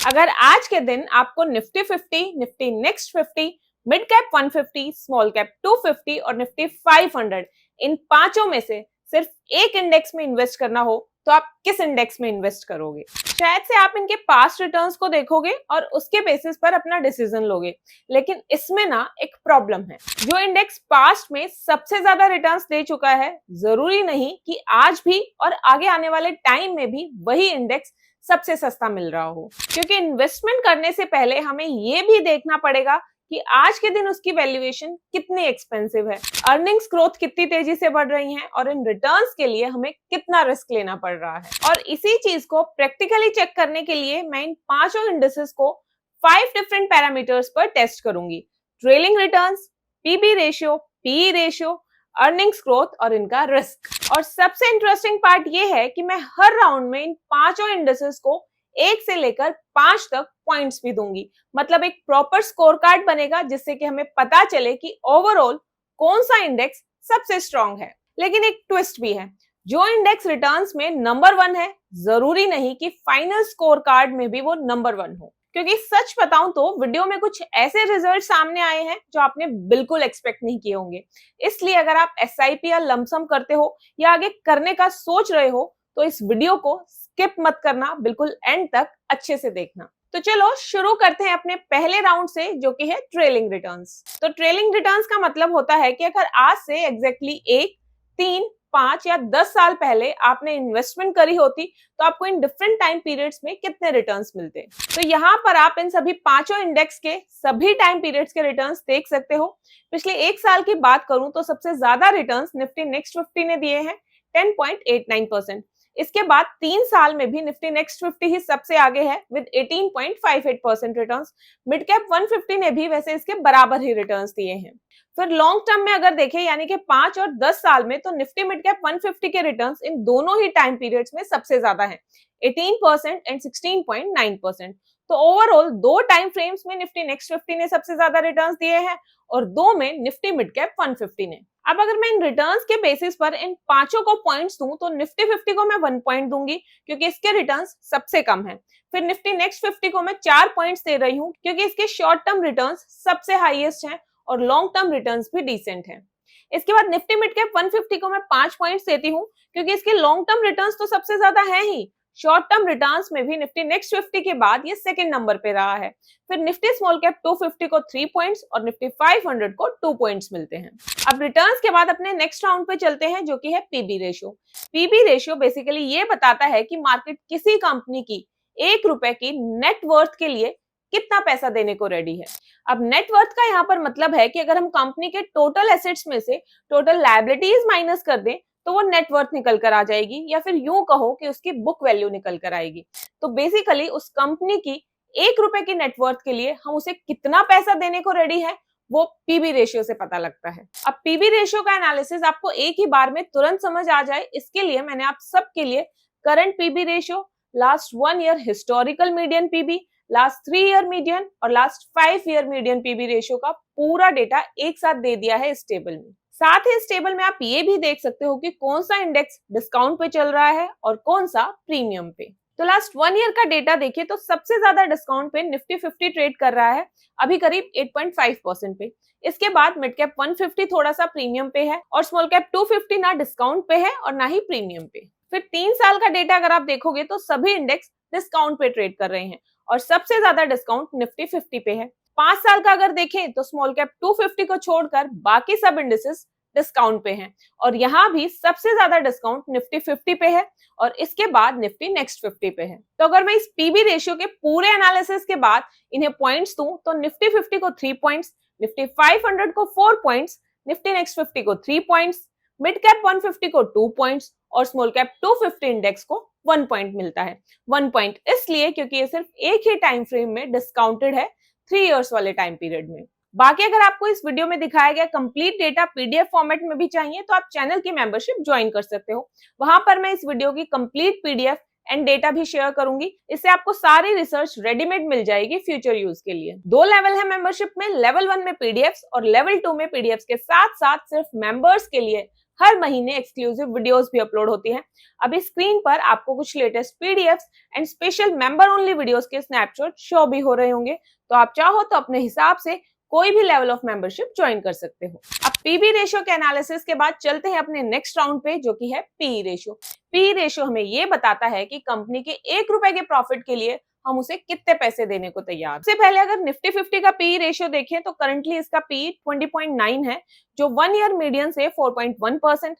अगर आज के दिन आपको Nifty 50, Nifty next 50, mid cap 150, small cap 250 और निफ्टी 500 इन पांचों में से सिर्फ एक इंडेक्स में इन्वेस्ट करना हो तो आप किस इंडेक्स में इन्वेस्ट करोगे? शायद से आप इनके पास्ट रिटर्न्स को देखोगे और उसके बेसिस पर अपना डिसीजन लोगे, लेकिन इसमें ना एक प्रॉब्लम है। जो इंडेक्स पास्ट में सबसे ज्यादा रिटर्न्स दे चुका है, जरूरी नहीं कि आज भी और आगे आने वाले टाइम में भी वही इंडेक्स सबसे सस्ता मिल रहा हो, क्योंकि इन्वेस्टमेंट करने से पहले हमें ये भी देखना पड़ेगा कि आज के दिन उसकी वैल्यूएशन कितनी एक्सपेंसिव है, अर्निंग्स ग्रोथ कितनी तेजी से बढ़ रही है और इन रिटर्न्स के लिए हमें कितना रिस्क लेना पड़ रहा है। और इसी चीज को प्रैक्टिकली चेक करने के लिए मैं इन पांचों इंडिसेस को 5 डिफरेंट पैरामीटर्स पर टेस्ट करूंगी। Trailing returns, PB ratio, PE ratio, earnings growth और इनका रिस्क। और सबसे इंटरेस्टिंग पार्ट ये है कि मैं हर राउंड में इन पांचों इंडेक्सेस को 1 से लेकर 5 तक पॉइंट्स भी दूंगी। मतलब एक प्रॉपर स्कोर कार्ड बनेगा जिससे कि हमें पता चले कि ओवरऑल कौन सा इंडेक्स सबसे स्ट्रांग है। लेकिन एक ट्विस्ट भी है, जो इंडेक्स रिटर्न्स में नंबर 1 है, जरूरी नहीं कि फाइनल स्कोर कार्ड में भी वो नंबर 1 हो। क्योंकि सच बताऊं तो वीडियो में कुछ ऐसे रिजल्ट सामने आए हैं जो आपने बिल्कुल एक्सपेक्ट नहीं किए होंगे। इसलिए अगर आप एसआईपी या लमसम करते हो या आगे करने का सोच रहे हो तो इस वीडियो को स्किप मत करना, बिल्कुल एंड तक अच्छे से देखना। तो चलो शुरू करते हैं अपने पहले राउंड से, जो कि है ट्रेलिंग रिटर्न्स। तो ट्रेलिंग रिटर्न्स का मतलब होता है कि अगर आज से एग्जैक्टली 1, 3, 5 या 10 साल पहले आपने इन्वेस्टमेंट करी होती तो आपको इन डिफरेंट टाइम पीरियड्स में कितने रिटर्न्स मिलते। तो यहाँ पर आप इन सभी पांचों इंडेक्स के सभी टाइम पीरियड्स के रिटर्न्स देख सकते हो। पिछले 1 साल की बात करूं तो सबसे ज्यादा रिटर्न्स निफ्टी नेक्स्ट 50 ने दिए हैं, 10.89%। इसके बाद 3 साल में भी निफ्टी नेक्स्ट 50 ही सबसे आगे है विद 18.58% रिटर्न्स। मिड कैप 150 ने भी वैसे इसके बराबर ही रिटर्न्स दिए हैं। फिर लॉन्ग टर्म में अगर देखें, यानी कि 5 और 10 साल में, तो निफ्टी मिड कैप 150 के रिटर्न्स इन दोनों ही टाइम पीरियड्स में सबसे ज्यादा है, 18% एंड 16.9%। तो ओवरऑल 2 टाइम फ्रेम्स में निफ्टी नेक्स्ट 50 ने सबसे ज्यादा रिटर्न्स दिए हैं और 2 में निफ्टी मिड कैप 150 ने। अब अगर मैं इन रिटर्न्स के बेसिस पर इन पांचों को पॉइंट्स दूं तो निफ्टी 50 को मैं 1 पॉइंट दूंगी क्योंकि इसके रिटर्न्स सबसे कम है। फिर निफ्टी नेक्स्ट 50 को मैं 4 पॉइंट्स दे रही हूं क्योंकि इसके शॉर्ट टर्म रिटर्न्स सबसे हाईएस्ट हैं और लॉन्ग टर्म रिटर्न्स भी डिसेंट हैं। इसके बाद निफ्टी मिड कैप 150 को मैं 5 पॉइंट्स देती हूं क्योंकि इसके लॉन्ग टर्म रिटर्न्स तो सबसे ज्यादा है ही, शॉर्ट टर्म रिटर्न्स में भी निफ्टी नेक्स्ट 50 के बाद ये सेकंड नंबर पे रहा है। फिर निफ्टी स्मॉल कैप 250 को 3 पॉइंट्स और निफ्टी 500 को 2 पॉइंट्स मिलते हैं। अब रिटर्न्स के बाद अपने नेक्स्ट राउंड पे चलते हैं, जो कि है PB ratio. PB ratio basically ये बताता है कि मार्केट किसी कंपनी की 1 रुपए की नेट वर्थ के लिए कितना पैसा देने को रेडी है। अब नेट वर्थ का यहाँ पर मतलब है कि अगर हम कंपनी के टोटल एसेट्स में से टोटल लायबिलिटीज माइनस कर दें तो वो नेटवर्थ निकल कर आ जाएगी, या फिर यूं कहो कि उसकी बुक वैल्यू निकल कर आएगी। तो बेसिकली उस कंपनी की 1 रुपए की नेटवर्थ के लिए हम उसे कितना पैसा देने को रेडी है वो पीबी रेशियो से पता लगता है। अब पीबी रेशियो का एनालिसिस आपको एक ही बार में तुरंत समझ आ जाए, इसके लिए मैंने आप सबके लिए current PB ratio, last 1 year historical median PB, last 3 year median और last 5 year median PB ratio का पूरा डेटा एक साथ दे दिया है इस टेबल में। साथ ही इस टेबल में आप ये भी देख सकते हो कि कौन सा इंडेक्स डिस्काउंट पे चल रहा है और कौन सा प्रीमियम पे। तो लास्ट 1 ईयर का डेटा देखिए तो सबसे ज्यादा डिस्काउंट पे निफ्टी 50 ट्रेड कर रहा है, अभी करीब 8.5% पे। इसके बाद मिड कैप 150 थोड़ा सा प्रीमियम पे है और स्मॉल कैप 250 ना डिस्काउंट पे है और ना ही प्रीमियम पे। फिर 3 साल का डेटा अगर आप देखोगे तो सभी इंडेक्स डिस्काउंट पे ट्रेड कर रहे हैं और सबसे ज्यादा डिस्काउंट निफ्टी 50 पे है। 5 साल का अगर देखें तो स्मॉल कैप 250 को छोड़कर बाकी सब इंडेक्सेस डिस्काउंट पे हैं और यहाँ भी सबसे ज्यादा डिस्काउंट निफ्टी 50 पे है और इसके बाद निफ्टी नेक्स्ट 50 पे है। तो अगर मैं इस पीबी रेशियो के पूरे एनालिसिस के बाद इन्हें पॉइंट्स दूं तो निफ्टी 50 को 3 पॉइंट्स, निफ्टी 500 को 4 पॉइंट्स, निफ्टी नेक्स्ट 50 को 3 पॉइंट्स, मिड कैप 150 को 2 पॉइंट्स और स्मॉल कैप 250 इंडेक्स को 1 पॉइंट मिलता है। 1 पॉइंट इसलिए क्योंकि ये सिर्फ एक ही टाइम फ्रेम में डिस्काउंटेड है, 3 इयर्स वाले टाइम पीरियड में। बाकी अगर आपको इस वीडियो में दिखाया गया कंप्लीट डेटा पीडीएफ फॉर्मेट में भी चाहिए तो आप चैनल की मेंबरशिप ज्वाइन कर सकते हो। वहां पर मैं इस वीडियो की कंप्लीट पीडीएफ एंड डेटा भी शेयर करूंगी। इससे आपको सारी रिसर्च रेडीमेड मिल जाएगी फ्यूचर यूज के लिए। 2 लेवल है मेंबरशिप में, लेवल 1 में पीडीएफ्स और लेवल 2 में पीडीएफ्स के साथ साथ सिर्फ मेंबर्स के लिए हर महीने एक्सक्लूसिव वीडियोस भी अपलोड होती हैं। अभी स्क्रीन पर आपको कुछ latest PDFs and special member only videos के स्नैपशॉट शो भी हो रहे होंगे, तो आप चाहो तो अपने हिसाब से कोई भी लेवल ऑफ मेंबरशिप ज्वाइन कर सकते हो। अब पीबी रेशियो के एनालिसिस के बाद चलते हैं अपने नेक्स्ट राउंड पे, जो कि है पीई रेशियो। पीई रेशियो हमें ये बताता है कि कंपनी के 1 रुपए के प्रॉफिट के लिए हम उसे कितने पैसे देने को तैयार। सबसे पहले अगर निफ्टी 50 का पीई रेशियो देखें तो करंटली इसका पीई 20.9 है, जो 1 ईयर मीडियन से 4.1%,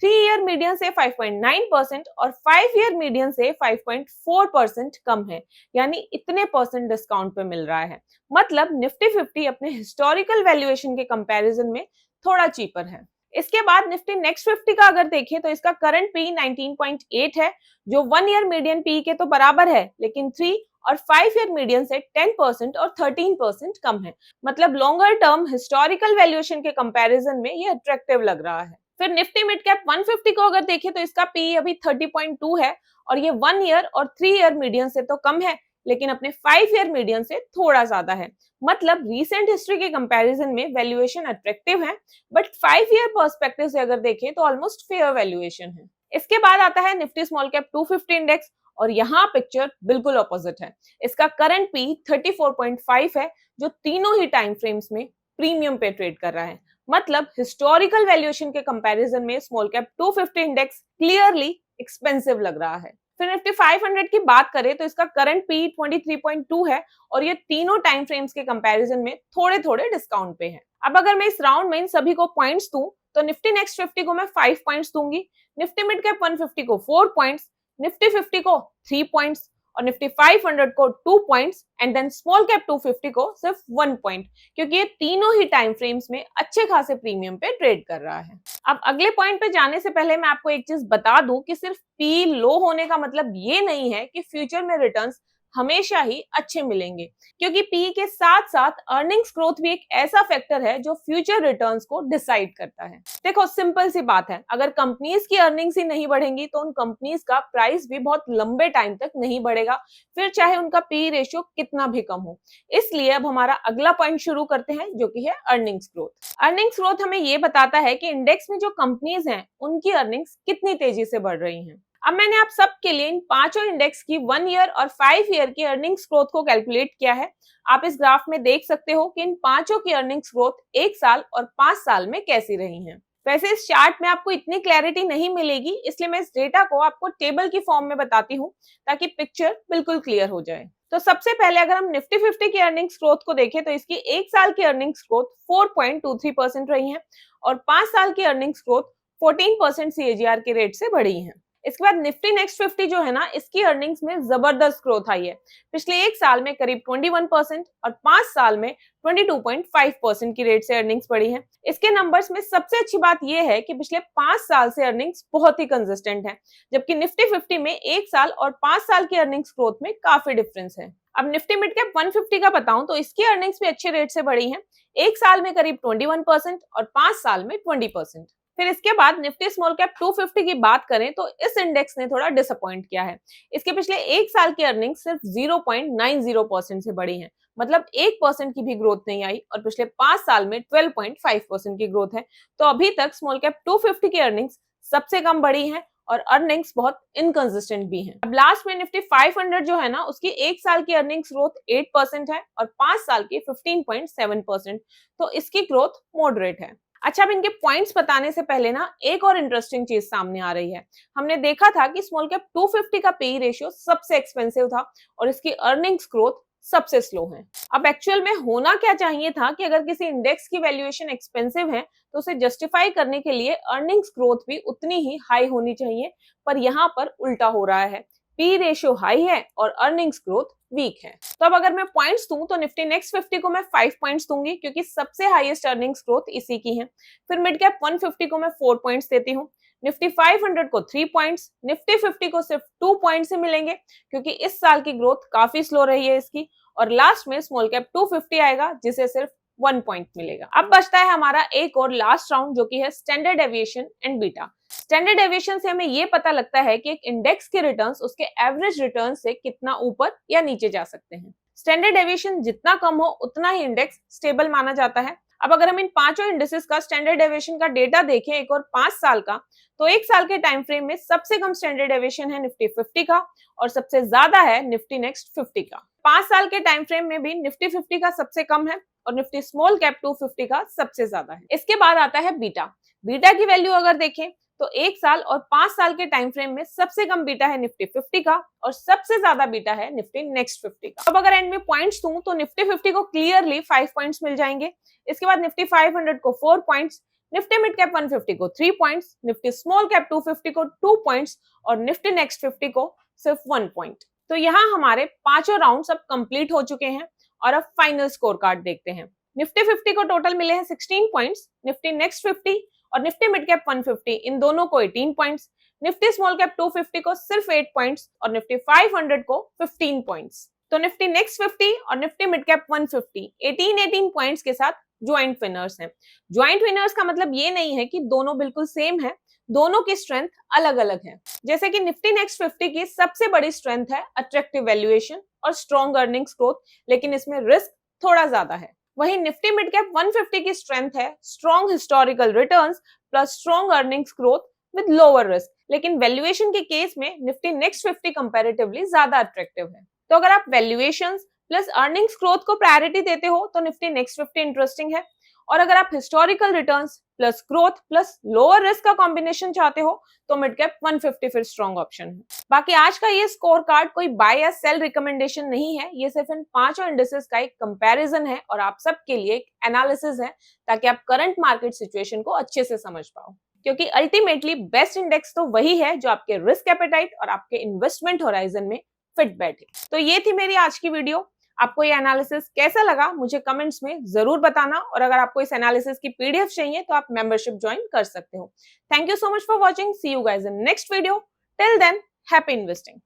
3 ईयर मीडियन से 5.9% और 5 ईयर मीडियन से 5.4% कम है। यानी इतने परसेंट डिस्काउंट पे मिल रहा है। मतलब निफ्टी 50 अपने हिस्टोरिकल वैल्यूएशन के कंपैरिजन में थोड़ा चीपर है। इसके बाद निफ्टी नेक्स्ट 50 का अगर देखें तो इसका करंट पी 19.8 है, जो 1 ईयर मीडियन पी के तो बराबर है, लेकिन 3 और 5 ईयर मीडियन से 10% और 13% कम है। मतलब लॉन्गर टर्म हिस्टोरिकल वैल्यूएशन के कंपैरिजन में ये अट्रैक्टिव लग रहा है। फिर निफ्टी मिड कैप 150 को अगर देखें तो इसका पी अभी 30.2 है और ये 1 ईयर और 3 ईयर मीडियन से तो कम है, लेकिन अपने 5 ईयर मीडियन से थोड़ा ज्यादा है। मतलब रीसेंट हिस्ट्री के कंपैरिजन में वैल्यूएशन अट्रैक्टिव है, बट 5 ईयर पर्सपेक्टिव से अगर देखें तो ऑलमोस्ट फेयर वैल्यूएशन है। इसके बाद आता है निफ्टी स्मॉल कैप 250 इंडेक्स और यहाँ पिक्चर बिल्कुल ऑपोजिट है। इसका करंट पी 34.5 है, जो तीनों ही टाइम फ्रेम्स में प्रीमियम पे ट्रेड कर रहा है। मतलब हिस्टोरिकल वैल्यूएशन के कंपैरिजन में small cap 250 index clearly expensive लग रहा है। फिर निफ्टी 500 की बात करें तो इसका करंट पी 23.2 है और ये तीनों टाइम फ्रेम्स के कंपैरिजन में थोड़े थोड़े डिस्काउंट पे है। अब अगर मैं इस राउंड में इन सभी को पॉइंट्स दूं तो निफ्टी नेक्स्ट 50 को मैं 5 पॉइंट्स दूंगी, निफ्टी मिड कैप 150 को 4 पॉइंट्स, निफ्टी 50 को 3 पॉइंट्स और निफ्टी 500 को 2 points and then small cap 250 को सिर्फ 1 पॉइंट, क्योंकि ये तीनों ही टाइम फ्रेम्स में अच्छे खासे प्रीमियम पे ट्रेड कर रहा है। अब अगले पॉइंट पे जाने से पहले मैं आपको एक चीज बता दूं कि सिर्फ पी लो होने का मतलब ये नहीं है कि फ्यूचर में रिटर्न्स हमेशा ही अच्छे मिलेंगे, क्योंकि पी के साथ साथ अर्निंग्स ग्रोथ भी एक ऐसा फैक्टर है जो फ्यूचर रिटर्न्स को डिसाइड करता है। देखो सिंपल सी बात है, अगर कंपनीज की अर्निंग्स ही नहीं बढ़ेंगी तो उन कंपनीज का प्राइस भी बहुत लंबे टाइम तक नहीं बढ़ेगा, फिर चाहे उनका पी रेशियो कितना भी कम हो। इसलिए अब हमारा अगला पॉइंट शुरू करते हैं, जो कि है अर्निंग्स ग्रोथ। अर्निंग्स ग्रोथ हमें ये बताता है कि इंडेक्स में जो कंपनीज हैं उनकी अर्निंग्स कितनी तेजी से बढ़ रही हैं। अब मैंने आप सबके लिए इन पांचों इंडेक्स की 1 ईयर और 5 ईयर की अर्निंग्स ग्रोथ को कैलकुलेट किया है। आप इस ग्राफ में देख सकते हो कि इन पांचों की अर्निंग्स ग्रोथ 1 साल और 5 साल में कैसी रही हैं। वैसे इस चार्ट में आपको इतनी क्लैरिटी नहीं मिलेगी, इसलिए मैं इस डेटा को आपको टेबल की फॉर्म में बताती हूँ ताकि पिक्चर बिल्कुल क्लियर हो जाए। तो सबसे पहले अगर हम निफ्टी 50 की अर्निंग्स ग्रोथ को देखें तो इसकी 1 साल की अर्निंग्स ग्रोथ 4.23% रही है और 5 साल की अर्निंग्स ग्रोथ 14% सीएजीआर के रेट से बढ़ी है। इसके बाद निफ्टी नेक्स्ट 50 जो है ना, इसकी अर्निंग्स में जबरदस्त ग्रोथ आई है। पिछले 1 साल में करीब 21% और 5 साल में 22.5% की रेट से अर्निंग्स बढ़ी है। इसके नंबर्स में सबसे अच्छी बात यह है कि पिछले 5 साल से अर्निंग्स बहुत ही कंसिस्टेंट है, जबकि निफ्टी 50 में 1 साल और 5 साल की अर्निंग्स ग्रोथ में काफी डिफरेंस है। अब निफ्टी मिड कैप 150 का बताऊं तो इसकी अर्निंग्स भी अच्छे रेट से बढ़ी है, 1 साल में करीब 21% और 5 साल में 20%। फिर इसके बाद निफ्टी स्मॉल कैप 250 की बात करें तो इस इंडेक्स ने थोड़ा डिसअपॉइंट किया है। इसके पिछले 1 साल की अर्निंग सिर्फ 0.90% से बढ़ी है, मतलब 1% की भी ग्रोथ नहीं आई और पिछले 5 साल में 12.5% की ग्रोथ है। तो अभी तक स्मॉल कैप 250 की अर्निंग्स सबसे कम बढ़ी है और अर्निंग्स बहुत इनकंसिस्टेंट भी हैं। अब लास्ट में निफ्टी 500 जो है ना, उसकी 1 साल की अर्निंग्स ग्रोथ 8% है और 5 साल की 15.7%, तो इसकी ग्रोथ मॉडरेट है। अच्छा, अब इनके पॉइंट्स बताने से पहले ना एक और इंटरेस्टिंग चीज सामने आ रही है। हमने देखा था कि स्मॉल कैप 250 का पी रेशियो सबसे एक्सपेंसिव था और इसकी अर्निंग्स ग्रोथ सबसे स्लो है। अब एक्चुअल में होना क्या चाहिए था कि अगर किसी इंडेक्स की वैल्यूएशन एक्सपेंसिव है तो उसे जस्टिफाई करने के लिए अर्निंग्स ग्रोथ भी उतनी ही हाई होनी चाहिए, पर यहाँ पर उल्टा हो रहा है। पी रेशियो हाई है और अर्निंग्स ग्रोथ वीक है। तो अब अगर मैं पॉइंट्स दूं तो निफ्टी नेक्स्ट 50 को मैं 5 पॉइंट्स दूंगी, क्योंकि सबसे हाईएस्ट अर्निंग्स ग्रोथ इसी की है। फिर मिड कैप 150 को मैं 4 पॉइंट्स देती हूँ, निफ्टी 500 को 3 पॉइंट्स, निफ्टी 50 को सिर्फ 2 पॉइंट्स ही मिलेंगे क्योंकि इस साल की ग्रोथ काफी स्लो रही है इसकी, और लास्ट में स्मॉल कैप 250 आएगा जिसे सिर्फ 1 पॉइंट मिलेगा। अब बचता है हमारा एक और लास्ट राउंड, जो कि है standard deviation and beta. Standard deviation से हमें ये पता लगता है कि एक इंडेक्स के रिटर्न्स उसके एवरेज रिटर्न से कितना ऊपर या नीचे जा सकते हैं। स्टैंडर्ड डेविएशन जितना कम हो उतना ही इंडेक्स स्टेबल माना जाता है। अब अगर हम इन पांचों इंडिसेस का स्टैंडर्ड डेविएशन का डेटा देखें एक और 5 साल का, तो एक साल के टाइम फ्रेम में सबसे कम स्टैंडर्ड डेविएशन है निफ्टी 50 का और सबसे ज्यादा है निफ्टी नेक्स्ट 50 का। 5 साल के टाइम फ्रेम में भी निफ्टी 50 का सबसे कम है और निफ्टी स्मॉल कैप 250 का सबसे ज्यादा है। इसके बाद आता है बीटा। बीटा की वैल्यू अगर देखें तो एक साल और 5 साल के टाइम फ्रेम में सबसे कम बीटा है निफ्टी 50 का और सबसे ज्यादा बीटा है निफ्टी नेक्स्ट 50 का। अब अगर एंड में पॉइंट्स दूं तो निफ्टी 50 को क्लियरली 5 पॉइंट्स मिल जाएंगे। इसके बाद निफ्टी 500 को 4 पॉइंट्स, निफ्टी मिड कैप 150 को 3 पॉइंट्स, निफ्टी स्मॉल कैप 250 को 2 पॉइंट्स और निफ्टी नेक्स्ट 50 को सिर्फ 1 पॉइंट। तो यहाँ हमारे पांचों राउंड्स अब कंप्लीट हो चुके हैं और अब फाइनल स्कोर कार्ड देखते हैं। निफ्टी 50 को टोटल मिले हैं 16 पॉइंट्स, निफ्टी नेक्स्ट 50 और निफ्टी मिड कैप 150 इन दोनों को 18 पॉइंट्स, निफ्टी स्मॉल कैप 250 को सिर्फ 8 पॉइंट्स और निफ्टी 500 को 15 पॉइंट्स। तो निफ्टी नेक्स्ट 50 और निफ्टी मिड कैप 150 18 पॉइंट्स के साथ ज्वाइंट विनर्स हैं। ज्वाइंट विनर्स का मतलब ये नहीं है कि दोनों बिल्कुल सेम है, दोनों की स्ट्रेंथ अलग अलग है। जैसे कि निफ्टी नेक्स्ट 50 की सबसे बड़ी स्ट्रेंथ है अट्रैक्टिव वैल्यूएशन और स्ट्रॉन्ग अर्निंग्स ग्रोथ, लेकिन इसमें रिस्क थोड़ा ज्यादा है। वहीं निफ्टी मिड कैप 150 की स्ट्रेंथ है strong historical returns plus strong earnings growth with lower risk, लेकिन वैल्यूएशन के केस में निफ्टी नेक्स्ट 50 कंपैरेटिवली ज्यादा अट्रैक्टिव है। तो अगर आप वैल्यूएशंस प्लस अर्निंग्स ग्रोथ को प्रायोरिटी देते हो तो निफ्टी नेक्स्ट 50 इंटरेस्टिंग है, और अगर आप historical returns plus growth plus lower risk का कॉम्बिनेशन चाहते हो तो मिड कैप 150 फिर स्ट्रॉन्ग ऑप्शन है। बाकी आज का ये स्कोर कार्ड कोई बाय या सेल रिकमेंडेशन नहीं है, ये सिर्फ इन पांचों इंडिसेस का एक कंपैरिजन है और आप सबके लिए एक एनालिसिस है ताकि आप करंट मार्केट सिचुएशन को अच्छे से समझ पाओ, क्योंकि अल्टीमेटली बेस्ट इंडेक्स तो वही है जो आपके रिस्क एपेटाइट और आपके इन्वेस्टमेंट होराइजन में फिट बैठे। तो ये थी मेरी आज की वीडियो। आपको ये एनालिसिस कैसा लगा मुझे कमेंट्स में जरूर बताना, और अगर आपको इस एनालिसिस की पीडीएफ चाहिए तो आप मेंबरशिप ज्वाइन कर सकते हो। Thank you so much for watching, see you guys in next video. Till then happy investing.